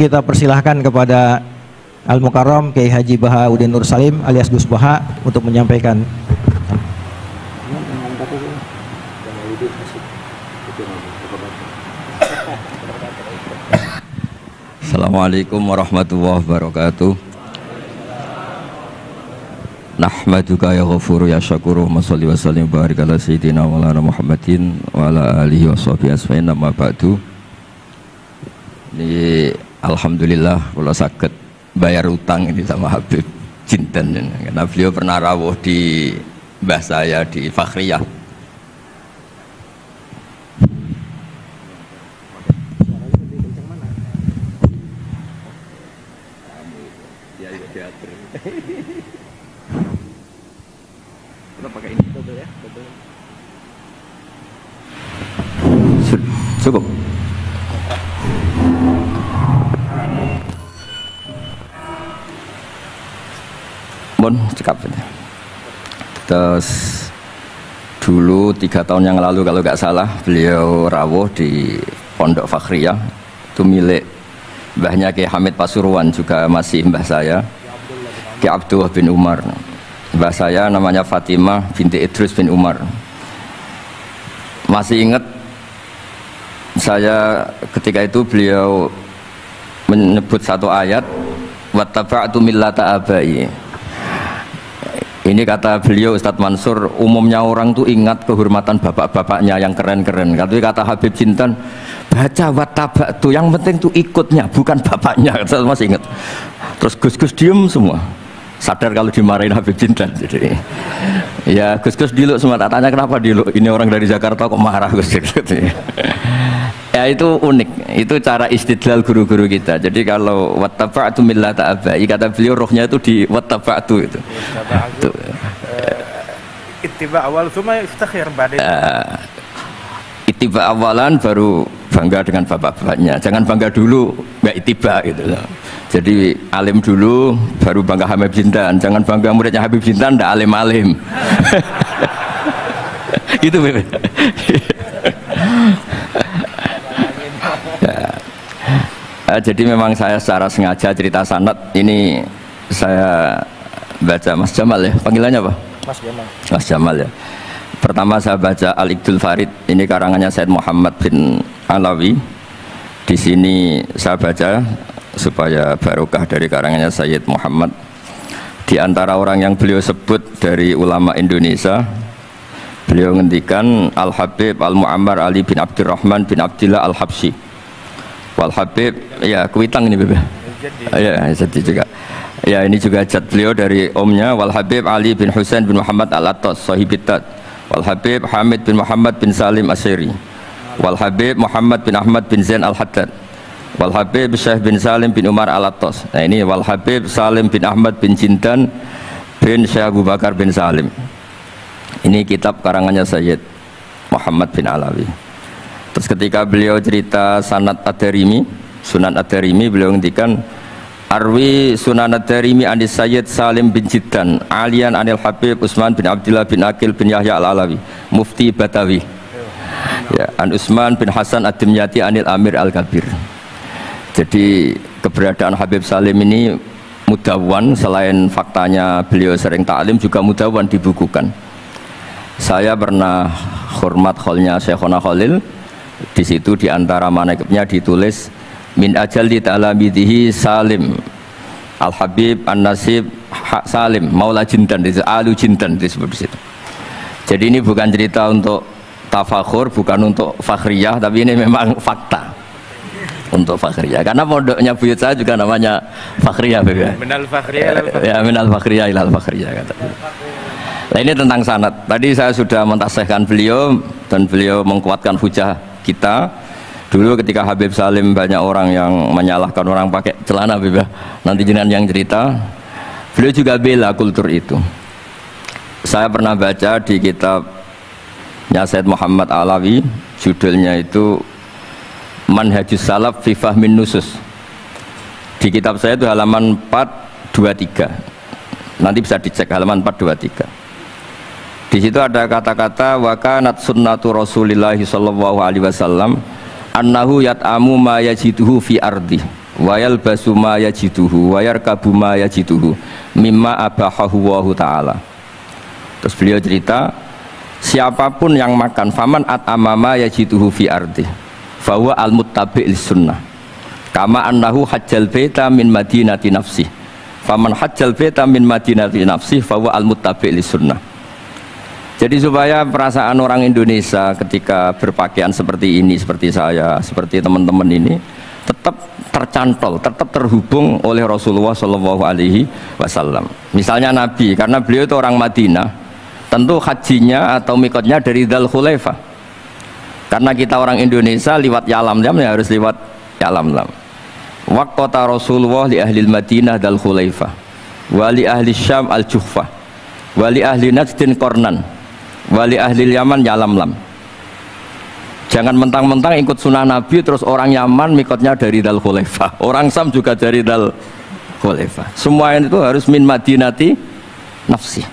kita persilahkan kepada Al-Mukarram Kiai Haji Bahauddin Nur Salim alias Gus Baha untuk menyampaikan. Assalamualaikum warahmatullahi wabarakatuh. Nahmaduka ya ghafuru ya syakuru wa sholli wa sallim barik ala sayyidina wa ala Muhammadin wa ala alihi wa sahbihi asma'in amma ba'du. Ini alhamdulillah kalau sakit bayar utang ini sama Habib Jinten, karena beliau pernah rawuh di mbah saya di Fakhriyah. Cukup. Bon, cekap. Terus dulu 3 tahun yang lalu kalau nggak salah beliau rawuh di Pondok Fakhriyah, itu milik mbahnya Kiai Hamid Pasuruan, juga masih mbah saya Kiai Abdullah bin Umar. Mbah saya namanya Fatimah binti Idrus bin Umar. Masih ingat saya ketika itu beliau menyebut satu ayat, wattaba'tu millata abai. Ini kata beliau Ustadz Mansur, umumnya orang tuh ingat kehormatan bapak-bapaknya yang keren-keren. Tapi kata Habib Jinten, baca wattaba'tu, yang penting tuh ikutnya, bukan bapaknya. Saya masih ingat. Terus Gus-Gus diem semua. Sadar kalau dimarahin Habib Jinten. Jadi ya Gus-Gus diluk semua. Tak tanya kenapa diluk, ini orang dari Jakarta kok marah Gus. Ya itu unik, itu cara istidlal guru-guru kita. Jadi kalau wattaba'tu millata abai, kata beliau rohnya itu di wattaba'tu itu. Ittiba awal cuma istakhir badai. Ittiba awalan baru bangga dengan bapak-bapaknya. Jangan bangga dulu nggak ittiba gitu loh. Jadi alim dulu baru bangga Habib Jinten. Jangan bangga muridnya Habib Jinten ndak alim-alim. Itu bebe. Jadi memang saya secara sengaja cerita sanad ini saya baca Mas Jamal ya, panggilannya apa? Mas Jamal. Mas Jamal ya. Pertama saya baca Al-Iqdul Farid, ini karangannya Said Muhammad bin Alawi. Di sini saya baca supaya barokah dari karangannya Sayyid Muhammad. Di antara orang yang beliau sebut dari ulama Indonesia, beliau ngendikan Al-Habib Al-Mu'ammar Ali bin Abdurrahman bin Abdillah Al-Habsyi. Wal Habib, ya Kuitang ini bebe. Ya, jadi juga. Ya ini juga jad beliau dari omnya Wal Habib Ali bin Husain bin Muhammad Al-Attas Sahibitat. Wal Habib Hamid bin Muhammad bin Salim Asyiri. Wal Habib Muhammad bin Ahmad bin Zain Al-Haddad. Wal Habib Syekh bin Salim bin Umar Al-Attas. Nah ini Wal Habib Salim bin Ahmad bin Jinten bin Syekh Abu Bakar bin Salim. Ini kitab karangannya Sayyid Muhammad bin Alawi. Terus ketika beliau cerita Sanad Ad-Darimi, Sunan Ad-Darimi, beliau ngendikan Arwi Sunan Ad-Darimi anis Sayyid Salim bin Jiddan Alian anil Habib Utsman bin Abdillah bin Akil bin Yahya Al-Alawi Mufti Batawi, ya, an Utsman bin Hasan Ad-Dimyati anil Amir Al-Kabir. Jadi keberadaan Habib Salim ini mudawwan, selain faktanya beliau sering ta'lim juga mudawwan, dibukukan. Saya pernah hormat kholnya Syekhona Khalil. Di situ di antara manaqibnya ditulis min ajalli ta'lamidihi Salim Al-Habib An-Nasib Salim Maula Jinten, Alu Jinten disebut di situ. Jadi ini bukan cerita untuk tafakhur, bukan untuk fakhriyah, tapi ini memang fakta untuk fakhriyah. Karena pondoknya buyut saya juga namanya fakhriyah, ya. Minal fakhriyah ilal fakhriyah. Ya, minal fakhriyah ilal fakhriyah kata. Nah ini tentang sanad. Tadi saya sudah mentasihkan beliau dan beliau mengkuatkan hujah kita. Dulu ketika Habib Salim banyak orang yang menyalahkan orang pakai celana, bebas. Nanti jenengan yang cerita. Beliau juga bela kultur itu. Saya pernah baca di kitabnya Said Muhammad Alawi, judulnya itu Manhajus Salaf fi Fahmin Nusus. Di kitab saya itu halaman 423. Nanti bisa dicek halaman 423. Di situ ada kata-kata wa kanat sunnatu Rasulillah sallallahu alaihi wasallam annahu yat'amu ma yajiduhu fi ardi. wa yalbasu ma yajiduhu wa yarkabu ma yajiduhu mimma abahahu wa ta'ala. Terus beliau cerita, siapapun yang makan faman at'amama yajiduhu fi ardi fahuwa al-muttabi' lis-sunnah kama annahu hajjal baita min madinati nafsih faman hajjal baita min madinati nafsih fahuwa al-muttabi' lis-sunnah. Jadi supaya perasaan orang Indonesia ketika berpakaian seperti ini, seperti saya, seperti teman-teman ini tetap tercantol, tetap terhubung oleh Rasulullah Shallallahu Alaihi Wasallam. Misalnya Nabi, karena beliau itu orang Madinah, tentu hajinya atau mikotnya dari Dzul Khulaifah. Karena kita orang Indonesia lewat Yalamlam ya harus lewat Yalamlam. Waqta Rasulullah li ahli Madinah Dzul Khulaifah, wa li ahli Syam al-Juhfah, wa li ahli Najdin Qornan, wali ahli Yaman Yalamlam. Jangan mentang-mentang ikut sunnah Nabi terus orang Yaman mikotnya dari Dzul Khulaifah, orang Sam juga dari Dzul Khulaifah. Semua itu harus min madinati nafsi.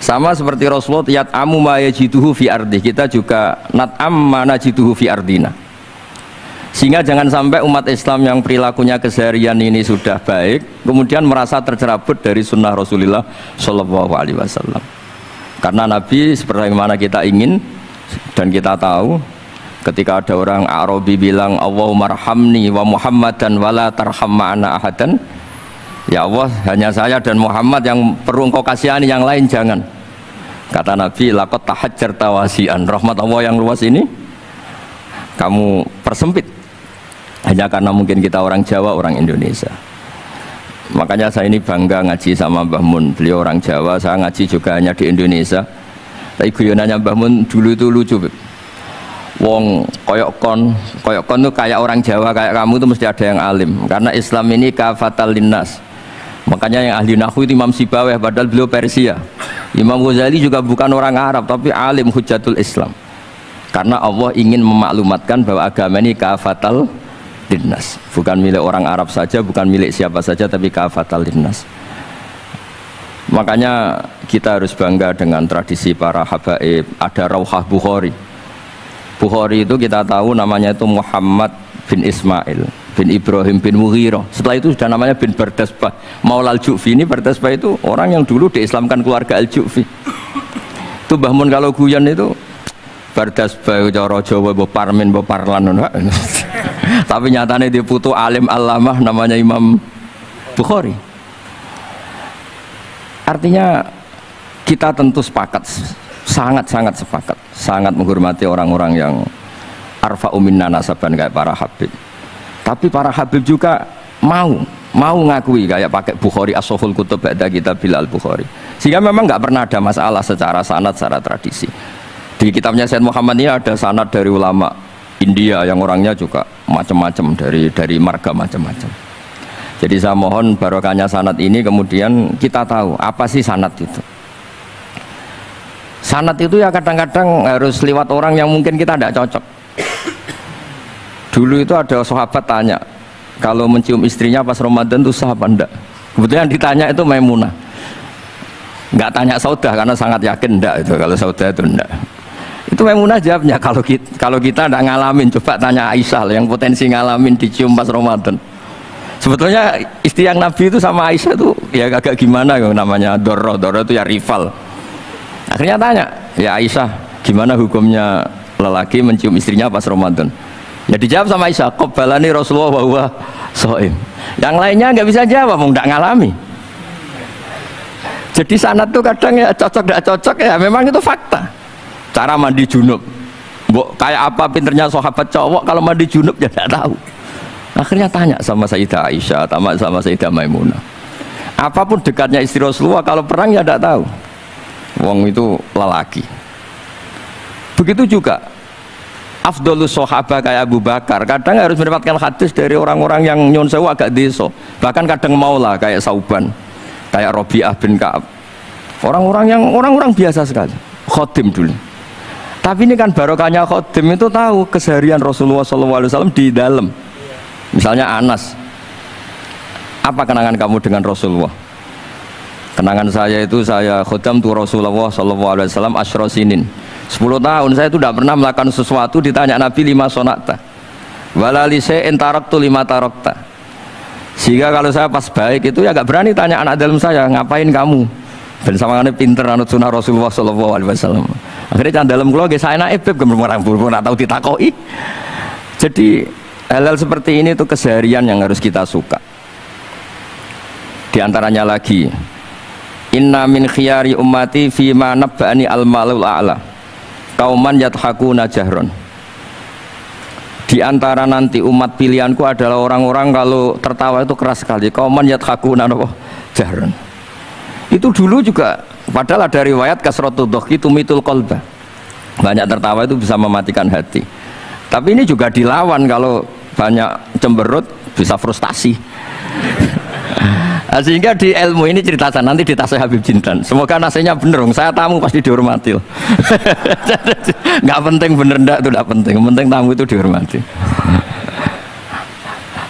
Sama seperti Rasulullah yat'amu ma yajiduhu fi ardi, kita juga nat'am ma najiduhu fi ardina. Sehingga jangan sampai umat Islam yang perilakunya keseharian ini sudah baik kemudian merasa tercerabut dari sunnah Rasulullah Shallallahu Alaihi Wasallam. Karena Nabi seperti mana kita ingin dan kita tahu, ketika ada orang Arabi bilang Allahumma arhamni wa Muhammadan wala tarham ma'ana ahadan, ya Allah hanya saya dan Muhammad yang perlu engkau kasihani, yang lain jangan. Kata Nabi, laqad tahajjarta wasi'an, rahmat Allah yang luas ini kamu persempit hanya karena mungkin kita orang Jawa, orang Indonesia. Makanya saya ini bangga ngaji sama Mbah Mun. Beliau orang Jawa, saya ngaji juga hanya di Indonesia. Tapi guyonannya Mbah Mun dulu itu lucu. Wong koyok kon itu kayak orang Jawa, kayak kamu itu mesti ada yang alim. Karena Islam ini kafatal linnas. Makanya yang ahli nahwu itu Imam Sibawayh, padahal beliau Persia. Imam Ghazali juga bukan orang Arab, tapi alim hujatul Islam. Karena Allah ingin memaklumatkan bahwa agama ini kafatal linnas, bukan milik orang Arab saja, bukan milik siapa saja, tapi kafatal linnas. Makanya kita harus bangga dengan tradisi para habaib. Ada Rauhah Bukhari. Bukhari itu kita tahu namanya itu Muhammad bin Ismail bin Ibrahim bin Mughirah. Setelah itu sudah namanya bin Bardasbah. Maula al-Ju'fi ini, Bardasbah itu orang yang dulu diislamkan keluarga al-Ju'fi. Itu Mbah Mun kalau guyon itu Bardasbah cara Jawa mbok parmin mbok parlan. Tapi nyatanya dia putu alim alamah namanya Imam Bukhari. Artinya kita tentu sepakat, sangat-sangat sepakat, sangat menghormati orang-orang yang arfa'u minna nasaban kayak para habib. Tapi para habib juga mau ngakui kayak pakai Bukhari as-Sahihul Kutub ba'da kitab Bilal Bukhari. Sehingga memang nggak pernah ada masalah secara sanad, secara tradisi. Di kitabnya Sayyid Muhammad ini ada sanad dari ulama India yang orangnya juga macam-macam, dari marga macam-macam. Jadi saya mohon barokahnya sanad ini kemudian kita tahu apa sih sanad itu. Sanad itu ya kadang-kadang harus lewat orang yang mungkin kita tidak cocok. Dulu itu ada sahabat tanya, kalau mencium istrinya pas Ramadan itu sah apa enggak? Kebetulan ditanya itu Maimunah. Enggak tanya Saudah karena sangat yakin enggak itu, kalau Saudah itu enggak. Itu Maimunah jawabnya, kalau kita enggak ngalamin, coba tanya Aisyah yang potensi ngalamin dicium pas Ramadan. Sebetulnya istri yang Nabi itu sama Aisyah itu ya agak gimana yang namanya Doro itu ya rival. Akhirnya tanya, ya Aisyah gimana hukumnya lelaki mencium istrinya pas Ramadan? Ya dijawab sama Aisyah, qabbalani Rasulullah wa huwa shaim. Yang lainnya nggak bisa jawab, nggak ngalami. Jadi sanad tuh kadang ya cocok nggak cocok ya memang itu fakta. Cara mandi junub, kayak apa pinternya sahabat cowok kalau mandi junub ya nggak tahu. Akhirnya tanya sama Sayyidah Aisyah, sama Sayyidah Maimunah. Apapun dekatnya istri Rasulullah, kalau perang ya tidak tahu. Wong itu lelaki. Begitu juga afdolus sahabat kayak Abu Bakar, kadang harus mendapatkan hadis dari orang-orang yang nyun sewu agak deso. Bahkan kadang maula kayak Sauban, kayak Rabi'ah bin Ka'ab. Orang-orang biasa sekali. Khodim dulu. Tapi ini kan barokahnya khodim itu tahu keseharian Rasulullah SAW di dalam. Misalnya Anas, apa kenangan kamu dengan Rasulullah? Kenangan saya itu saya khodam tu Rasulullah SAW asyra sinin. 10 tahun saya itu tidak pernah melakukan sesuatu, ditanya Nabi 5 sonata. Wala li syai'in taraktu 5 tarakta. Sehingga kalau saya pas baik itu ya nggak berani tanya anak dalam saya, ngapain kamu? Dan sama kan pinter anut sunnah Rasulullah Shallallahu Alaihi Wasallam. Akhirnya can dalam keluarga saya naik beb orang pun tahu ditakoi. Jadi hal-hal seperti ini tuh keseharian yang harus kita suka. Di antaranya lagi, inna min khiyari ummati fima nabba'ani al-malul a'la kauman yathakuna jahron. Di antara nanti umat pilihanku adalah orang-orang kalau tertawa itu keras sekali, kauman yathakuna jahron. Itu dulu juga padahal ada riwayat kasratud dhahki tumitul qalba, banyak tertawa itu bisa mematikan hati. Tapi ini juga dilawan, kalau banyak cemberut bisa frustasi. Sehingga di ilmu ini cerita saya nanti di Tasawuf Habib Jindan. Semoga nasinya bener, saya tamu pasti dihormati. Nggak penting bener ndak itu nggak penting, penting tamu itu dihormati.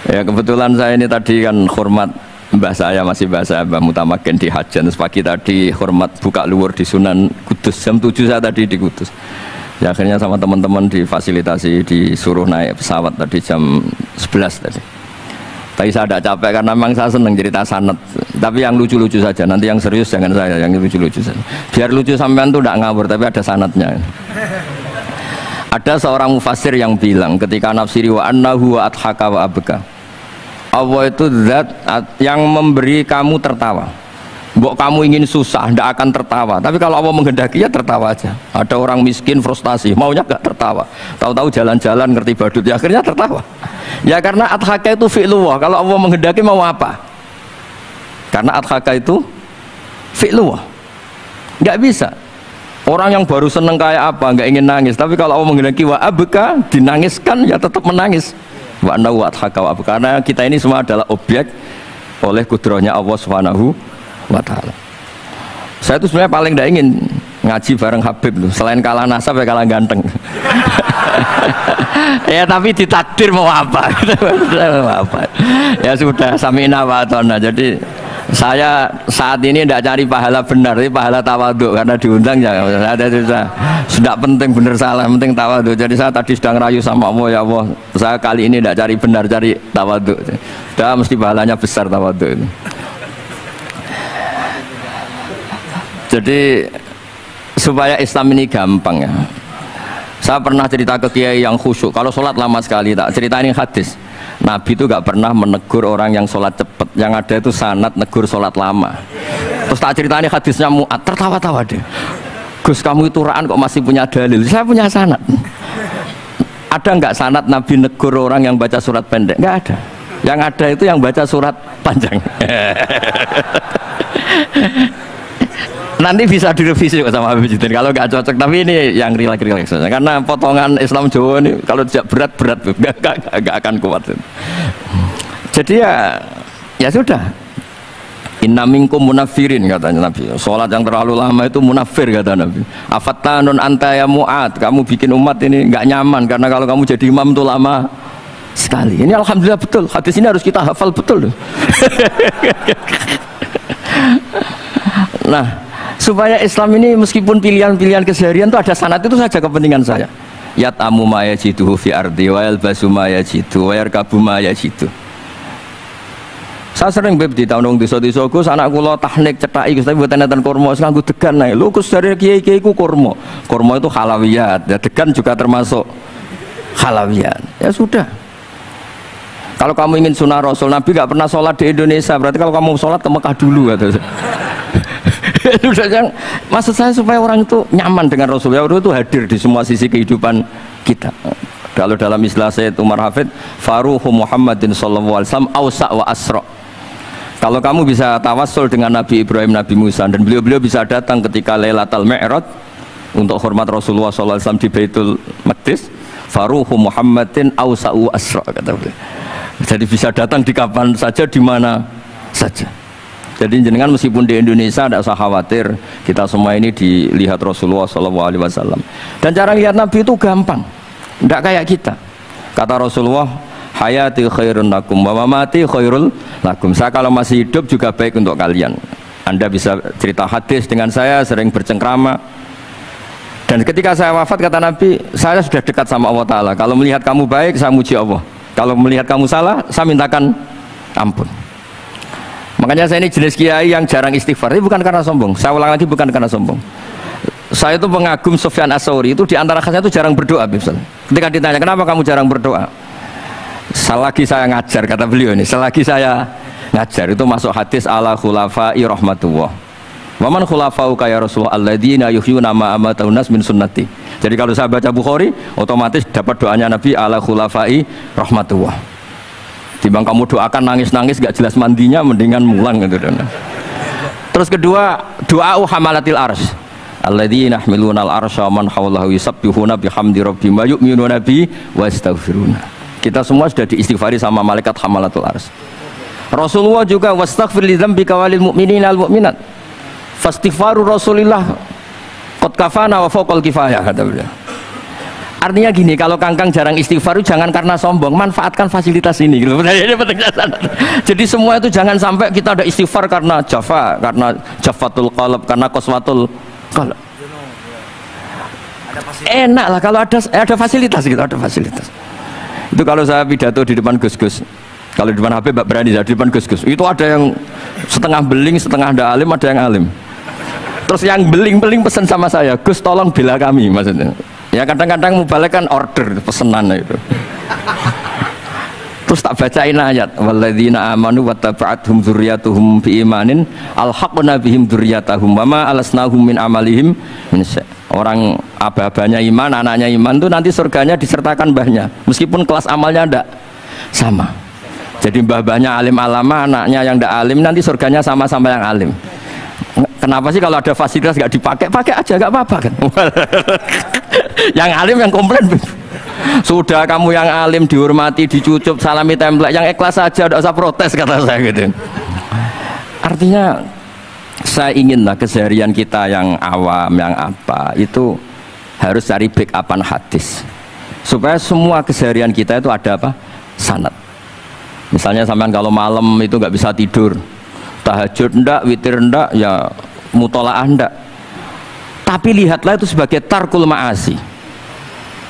Ya kebetulan saya ini tadi kan hormat mbah saya, masih mbah saya Mbah Mutamakin di Hajan. Terus pagi tadi hormat buka luar di Sunan Kudus, jam 7 saya tadi di Kudus. Ya akhirnya sama teman-teman difasilitasi, disuruh naik pesawat tadi jam 11 tadi. Tapi saya tidak capek karena memang saya senang cerita sanad. Tapi yang lucu-lucu saja, nanti yang serius jangan saya, yang lucu-lucu saja. Biar lucu sampean tuh tidak ngawur, tapi ada sanadnya. Ada seorang mufassir yang bilang ketika nafsiri wa annahu wa adhaka wa abka. Allah itu zat yang memberi kamu tertawa. Mbok kamu ingin susah, tidak akan tertawa. Tapi kalau Allah menghendaki ya tertawa aja. Ada orang miskin frustasi, maunya gak tertawa. Tahu-tahu jalan-jalan ngerti badut, ya akhirnya tertawa. Ya karena adhaka itu fi'lullah. Kalau Allah menghendaki mau apa? Karena adhaka itu fi'lullah. Nggak bisa. Orang yang baru seneng kayak apa, nggak ingin nangis. Tapi kalau Allah menghendaki wa abka, dinangiskan ya tetap menangis. Wa anna wa adhaka wa abka. Karena kita ini semua adalah objek oleh kudrahnya Allah Subhanahu wa ta'ala. Saya itu sebenarnya paling tidak ingin ngaji bareng Habib loh. Selain kalah nasab ya kalah ganteng. Ya tapi ditakdir mau apa? Mau apa? Ya sudah sami'na wa ata'na. Jadi saya saat ini tidak cari pahala benar, tapi pahala tawadhu karena diundang ya. Sudah penting benar salah, penting tawadhu. Jadi saya tadi sedang rayu sama Allah, ya Allah, saya kali ini tidak cari benar, cari tawadhu. Sudah mesti pahalanya besar tawadhu itu. Jadi supaya Islam ini gampang ya. Saya pernah cerita ke kiai yang khusyuk. Kalau sholat lama sekali, tak ceritain hadis. Nabi itu gak pernah menegur orang yang sholat cepat. Yang ada itu sanad negur sholat lama. Terus tak ceritain hadisnya Mu'ad, tertawa-tawa deh. Gus kamu itu raan kok masih punya dalil? Saya punya sanad. Ada nggak sanad Nabi negur orang yang baca surat pendek? Nggak ada. Yang ada itu yang baca surat panjang. Nanti bisa direvisi sama Habib Jitin kalau nggak cocok, tapi ini yang rileks saja karena potongan Islam Jawa ini kalau tidak berat nggak akan kuat. Jadi ya sudah, inna minkum munafirin katanya Nabi. Sholat yang terlalu lama itu munafir kata Nabi. Afattanun anta ya Mu'ad, kamu bikin umat ini nggak nyaman karena kalau kamu jadi imam itu lama sekali. Ini alhamdulillah betul, hadis ini harus kita hafal betul. Nah, supaya Islam ini meskipun pilihan-pilihan keseharian itu ada sanad, itu saja kepentingan saya. Yat'amu ma yajiduhu fi ardi wa yalbasu ma yajidu wa yarkabu ma yajidu. Saya sering beb di tahun desa-desa Gus, anak kula tahnik cethaki Gus, tapi mboten enten kurma, wis nganggo degan ae. Lho Gus dari kiai-kiai ku kurma. Kurma itu halawiyat, ya degan juga termasuk halawiyat. Ya sudah. Kalau kamu ingin sunnah Rasul, Nabi nggak pernah sholat di Indonesia, berarti kalau kamu sholat ke Mekah dulu kata. Maksud saya supaya orang itu nyaman dengan Rasul, ya itu hadir di semua sisi kehidupan kita. Kalau dalam istilah Sayyid Umar Hafid, Faruhu Muhammadin sallallahu alaihi wasallam awsa' wa asra'. Kalau kamu bisa tawassul dengan Nabi Ibrahim, Nabi Musa, dan beliau-beliau bisa datang ketika Lailatul Mi'raj untuk hormat Rasulullah sallallahu alaihi wasallam di Baitul Maqdis, Faruhu Muhammadin awsa' wa asra' kata beliau. Jadi bisa datang di kapan saja, di mana saja. Jadi jenengan meskipun di Indonesia tidak usah khawatir, kita semua ini dilihat Rasulullah SAW. Dan cara lihat Nabi itu gampang, tidak kayak kita. Kata Rasulullah, hayati khairun lakum wa mamati khairul lakum. Saya kalau masih hidup juga baik untuk kalian. Anda bisa cerita hadis dengan saya, sering bercengkrama. Dan ketika saya wafat kata Nabi, saya sudah dekat sama Allah Ta'ala. Kalau melihat kamu baik, saya muji Allah. Kalau melihat kamu salah, saya mintakan ampun. Makanya saya ini jenis kiai yang jarang istighfar. Ini bukan karena sombong. Saya ulang lagi, bukan karena sombong. Saya itu pengagum Sufyan Ats-Tsauri, itu di antara khasnya itu jarang berdoa. Ketika ditanya kenapa kamu jarang berdoa, selagi saya ngajar, kata beliau ini, selagi saya ngajar itu masuk hadis ala khulafa'i rahmatullah. Waman khulafa'u kaya Rasulullah alladzina yuhyuna ma amatun nas min sunnati. Jadi kalau saya baca Bukhari, otomatis dapat doanya Nabi ala khulafa'i rahmatullah. Timbang kamu doakan nangis-nangis gak jelas mandinya, mendingan mulang gitu. Terus kedua, doa hamalatil arsy. Alladzina yahmiluna al-arsya man hawlahu yusabbihuna bihamdi rabbihim wa yu'minuna bi wa yastaghfiruna. Kita semua sudah diistighfari sama malaikat hamalatul arsy. Rasulullah juga wastaghfir li dzambika walil mu'minina wal mu'minat. Fastighfaru Rasulillah qad kafana wa fawqal kifayah, kata beliau. Artinya gini, kalau kangkang jarang istighfar itu jangan karena sombong, manfaatkan fasilitas ini gitu. Ini penting. Jadi semua itu jangan sampai kita ada istighfar karena jafa, karena jafatul qalb, karena qaswatul qalb. Enak lah kalau ada fasilitas gitu, ada fasilitas. Itu kalau saya pidato di depan Gus-Gus. Kalau di depan Habib berani, di depan Gus-Gus. Itu ada yang setengah beling, setengah ada alim, ada yang alim. Terus yang beling-beling pesan sama saya, Gus tolong bela kami, maksudnya. Ya kadang-kadang mubalek kan order pesanan itu. Terus tak bacain ayat walladzina amanu wattaba'athum dzurriyyatuhum biimanin alhaqna bihim dzurriyyatahum wama alasnahum min amalihim min syai'. Orang aba-abanya iman, anaknya iman itu nanti surganya disertakan mbahnya meskipun kelas amalnya ndak sama. Jadi mbah-mbahnya alim alama, anaknya yang ndak alim nanti surganya sama-sama yang alim. Kenapa sih kalau ada fasilitas gak dipakai? Pakai aja gak apa-apa kan. Yang alim yang komplain. Sudah kamu yang alim dihormati, dicucup, salami template, yang ikhlas saja, tidak usah protes, kata saya gitu. Artinya saya inginlah keseharian kita yang awam, yang apa itu harus cari backupan hadis supaya semua keseharian kita itu ada apa? Sanad. Misalnya sampean kalau malam itu nggak bisa tidur, tahajud ndak, witir ndak, ya mutolaah ndak. Tapi lihatlah itu sebagai tarkul ma'asi.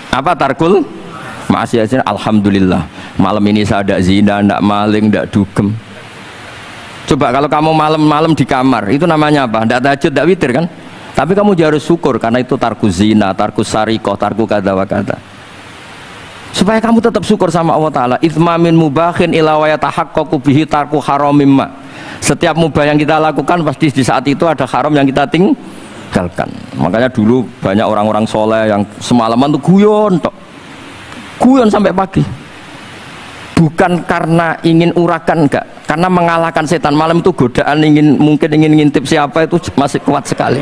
Apa tarkul ma'asi? Alhamdulillah malam ini saya ndak zina, ndak maling, ndak dugem. Coba kalau kamu malam-malam di kamar, itu namanya apa? Ndak tahajud, ndak witir kan? Tapi kamu harus syukur karena itu tarku zina, tarku sarikoh, tarku kada wa kada. Supaya kamu tetap syukur sama Allah Ta'ala. Itsmamin mubakhin ila wa yatahaqqaqu bihi tarku haramimma. Setiap mubah yang kita lakukan pasti di saat itu ada haram yang kita tinggalkan. Makanya dulu banyak orang-orang soleh yang semalaman tuh guyon sampai pagi. Bukan karena ingin urakan, enggak, karena mengalahkan setan. Malam itu godaan mungkin ingin ngintip siapa itu masih kuat sekali.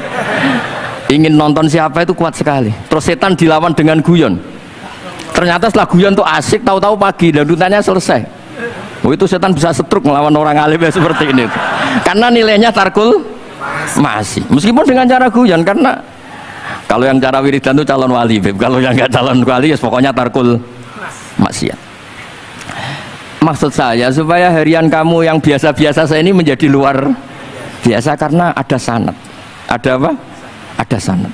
Ingin nonton siapa itu kuat sekali. Terus setan dilawan dengan guyon. Ternyata setelah guyon tuh asik, tahu-tahu pagi dan dutannya selesai. Oh, itu setan bisa setruk melawan orang alim ya seperti ini. Karena nilainya tarkul masih. Meskipun dengan cara guyon, karena kalau yang cara wiridan itu calon wali, kalau yang nggak calon wali ya pokoknya tarkul maksiat. Maksud saya supaya harian kamu yang biasa-biasa saya ini menjadi luar biasa karena ada sanad. Ada apa? Ada sanad.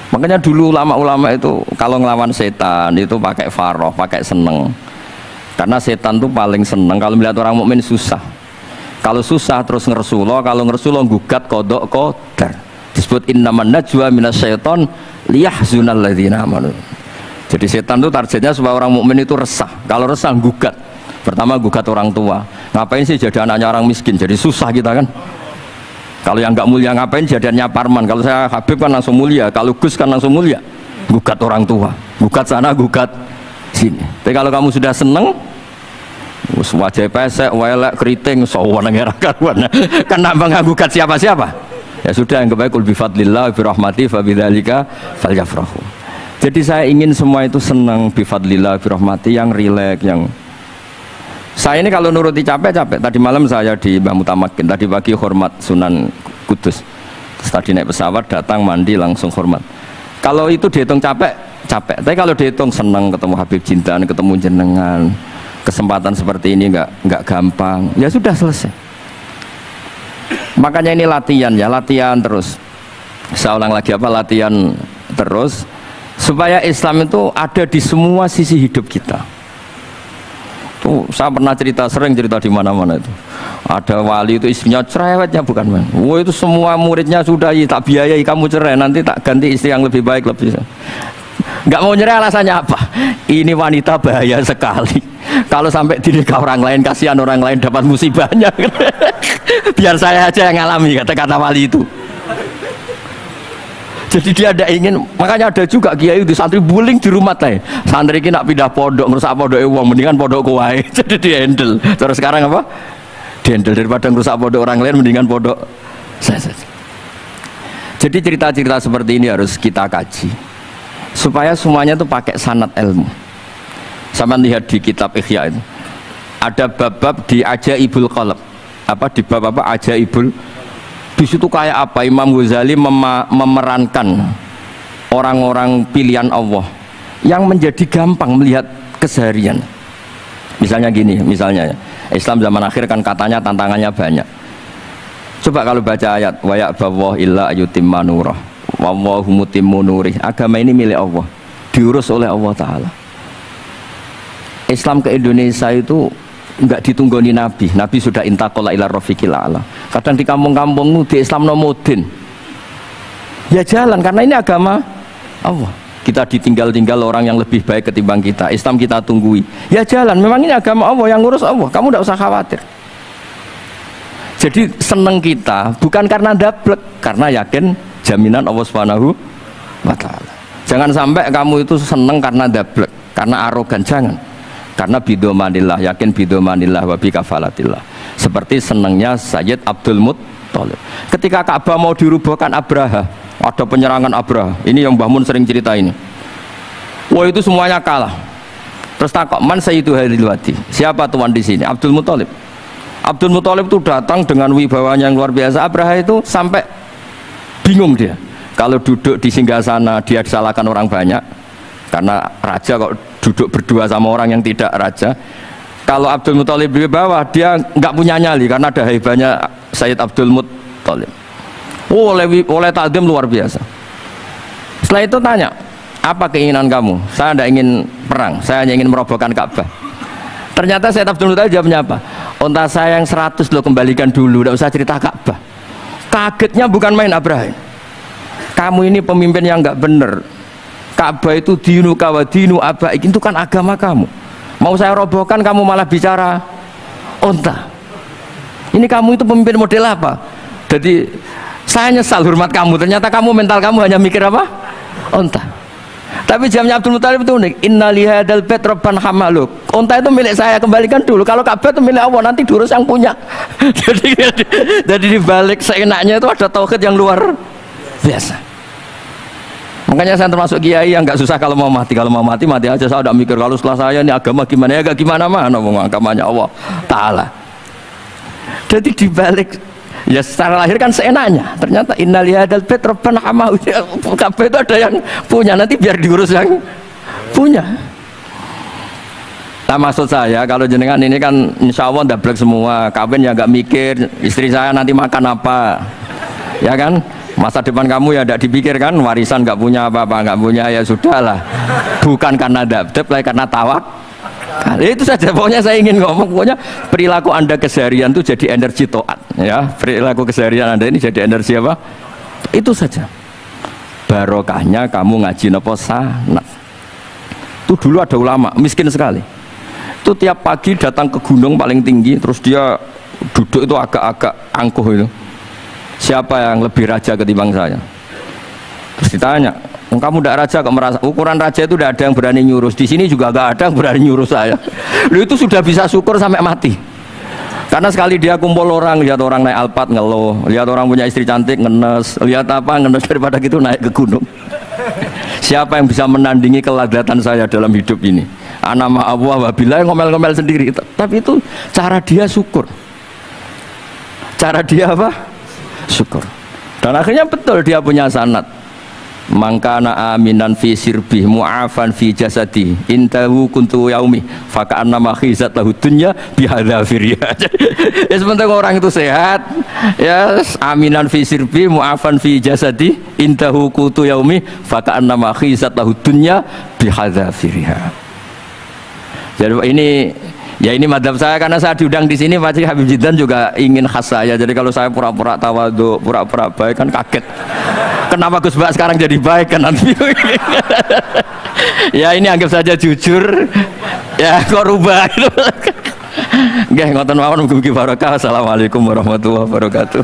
Makanya dulu ulama-ulama itu kalau ngelawan setan itu pakai faroh, pakai seneng. Karena setan tuh paling seneng kalau melihat orang mukmin susah. Kalau susah terus ngersulo, kalau ngersulo gugat kodok qadar. Disebut innaman najwa minasyaiton liyahzunal ladzina amanu. Jadi setan tuh targetnya supaya orang mukmin itu resah. Kalau resah gugat. Pertama gugat orang tua. Ngapain sih jadi anaknya orang miskin? Jadi susah kita kan. Kalau yang nggak mulia ngapain jadiannya Parman? Kalau saya Habib kan langsung mulia, kalau Gus kan langsung mulia. Gugat orang tua, gugat sana, gugat sini. Tapi kalau kamu sudah seneng, wajah pesek, welek, keriting, sawan ngerah karuan. Kan nambah nggak gugat siapa-siapa. Ya sudah, yang kebaik bi fadlillah bi rahmati fa bidzalika falyafrahu. Jadi saya ingin semua itu senang bi fadlillah bi rahmati, yang rileks, yang saya ini kalau nuruti capek-capek. Tadi malam saya di Mbah Mutamakin, tadi pagi hormat Sunan Kudus. Terus tadi naik pesawat, datang mandi langsung hormat. Kalau itu dihitung capek, capek. Tapi kalau dihitung senang ketemu Habib Jintan, ketemu jenengan, kesempatan seperti ini nggak gampang. Ya sudah selesai. Makanya ini latihan ya, latihan terus. Saya ulang lagi apa? Latihan terus supaya Islam itu ada di semua sisi hidup kita. Saya pernah sering cerita di mana-mana itu. Ada wali itu istrinya cerewetnya bukan main. Wah itu semua muridnya sudah tak biayai kamu cerai, nanti tak ganti istri yang lebih baik lebih. Nggak mau nyerah alasannya apa? Ini wanita bahaya sekali. Kalau sampai dinikah orang lain, kasihan orang lain dapat musibahnya. Biar saya aja yang ngalami, kata-kata wali itu. Jadi dia ada ingin, makanya ada juga kiai itu santri bullying di rumah teh. Santri ini nak pindah pondok, ngerusak pondok uang, mendingan pondok kuai. Jadi di handle. Terus sekarang apa? Di handle daripada ngerusak pondok orang lain, mendingan pondok saya saja. Jadi cerita-cerita seperti ini harus kita kaji, supaya semuanya itu pakai sanad ilmu. Sama lihat di kitab Ihya itu, ada bab-bab di Ajaibul Qalb. Apa di bab apa Ajaibul? Di situ kayak apa Imam Ghazali memerankan orang-orang pilihan Allah yang menjadi gampang melihat keseharian. Misalnya gini, misalnya Islam zaman akhir kan katanya tantangannya banyak. Coba kalau baca ayat wa ya'ballahu illa ayyutimma nurah wallahu mutimmu nurih. Agama ini milik Allah, diurus oleh Allah Ta'ala. Islam ke Indonesia itu enggak ditunggoni Nabi. Nabi sudah intaqala ila rafiqil a'la. Kadang di kampung-kampung di Islam nomodin. Ya jalan karena ini agama Allah. Kita ditinggal-tinggal orang yang lebih baik ketimbang kita. Islam kita tunggui. Ya jalan, memang ini agama Allah yang ngurus Allah. Kamu enggak usah khawatir. Jadi seneng kita bukan karena dablek, karena yakin jaminan Allah Subhanahu wa taala. Jangan sampai kamu itu seneng karena dablek, karena arogan, jangan. Karena bidomanillah, yakin bidomanillah wa bikafalatillah. Seperti senangnya Sayyid Abdul Muttalib. Ketika Ka'bah mau dirubuhkan Abraha, ada penyerangan Abraha. Ini yang Mbah Mun sering cerita ini. Wah itu semuanya kalah. Terus takok, man sayyidu hadhil wadi? Siapa tuan di sini? Abdul Muttalib. Abdul Muttalib itu datang dengan wibawanya yang luar biasa. Abraha itu sampai bingung dia. Kalau duduk di singgasana dia disalahkan orang banyak. Karena raja kok duduk berdua sama orang yang tidak raja. Kalau Abdul Muttalib di bawah dia nggak punya nyali karena ada haibahnya Sayyid Abdul Muttalib. Oh, oleh takdim luar biasa. Setelah itu tanya, apa keinginan kamu? Saya tidak ingin perang, saya hanya ingin merobohkan Ka'bah. Ternyata Sayyid Abdul Muttalib jawabnya apa? Unta saya yang 100 lo kembalikan dulu, tidak usah cerita Ka'bah. Kagetnya bukan main Abraham. Kamu ini pemimpin yang nggak benar. Ka'bah itu dinu kawa dinu abaik, itu kan agama kamu. Mau saya robohkan kamu malah bicara unta. Ini kamu itu pemimpin model apa? Jadi saya nyesal hormat kamu. Ternyata kamu mental kamu hanya mikir apa? Unta. Tapi jamnya Abdul Muttalib itu unik. Inna lihadal bait rabban hamaluk. Unta itu milik saya, kembalikan dulu. Kalau Ka'bah itu milik Allah, nanti diurus yang punya. jadi dibalik seenaknya itu ada tauhid yang luar biasa. Makanya saya termasuk kiai yang nggak susah kalau mau mati. Kalau mau mati, mati aja. Saya udah mikir kalau setelah saya ini agama gimana ya, gak gimana mana mau agamanya Allah Ta'ala. Jadi dibalik ya secara lahir kan seenaknya. Ternyata innalihadal bait rabbana hamahu. Kabeh itu ada yang punya, nanti biar diurus yang punya. Nah maksud saya kalau jenengan ini kan insya Allah ndablek semua. Kawin ya nggak mikir istri saya nanti makan apa, ya kan? Masa depan kamu ya tidak dipikirkan, warisan nggak punya apa-apa, nggak punya ya sudahlah. Bukan karena dablek, karena tawak. Itu saja pokoknya saya ingin ngomong, pokoknya perilaku Anda keseharian itu jadi energi to'at, ya. Perilaku keseharian Anda ini jadi energi apa? Itu saja. Barokahnya kamu ngaji nopo sanad. Itu dulu ada ulama miskin sekali. Itu tiap pagi datang ke gunung paling tinggi, terus dia duduk itu agak-agak angkuh itu. Siapa yang lebih raja ketimbang saya? Terus ditanya, kamu tidak raja kok merasa? Ukuran raja itu tidak ada yang berani nyurus. Di sini juga nggak ada yang berani nyurus saya. Lu itu sudah bisa syukur sampai mati. Karena sekali dia kumpul orang, lihat orang naik Alphard ngeluh, lihat orang punya istri cantik ngenes, lihat apa ngenes, daripada gitu naik ke gunung. Siapa yang bisa menandingi keladatan saya dalam hidup ini? Anama Allah wabillah, ngomel-ngomel sendiri. Tapi itu cara dia syukur. Cara dia apa? Syukur. Dan akhirnya betul dia punya sanad. Mangkana aminan fi sirbih mu'afan fi jasadi intahu kuntu yaumi faka'anna ma khizat lahu dunya bihadzafiriya. Ya sebentar orang itu sehat, ya aminan fi sirbih mu'afan fi jasadi intahu kuntu yaumi faka'anna ma khizat lahu dunya bihadzafiriya. Jadi Ya ini madhab saya karena saya diundang di sini pasti Habib Jidan juga ingin khas saya. Jadi kalau saya pura-pura tawadhu, pura-pura baik kan kaget. Kenapa Gus Bak sekarang jadi baik kan nanti? Ya ini anggap saja jujur. Ya kok rubah itu. Nggih ngoten mawon mugi-mugi barokah. Assalamualaikum warahmatullahi wabarakatuh.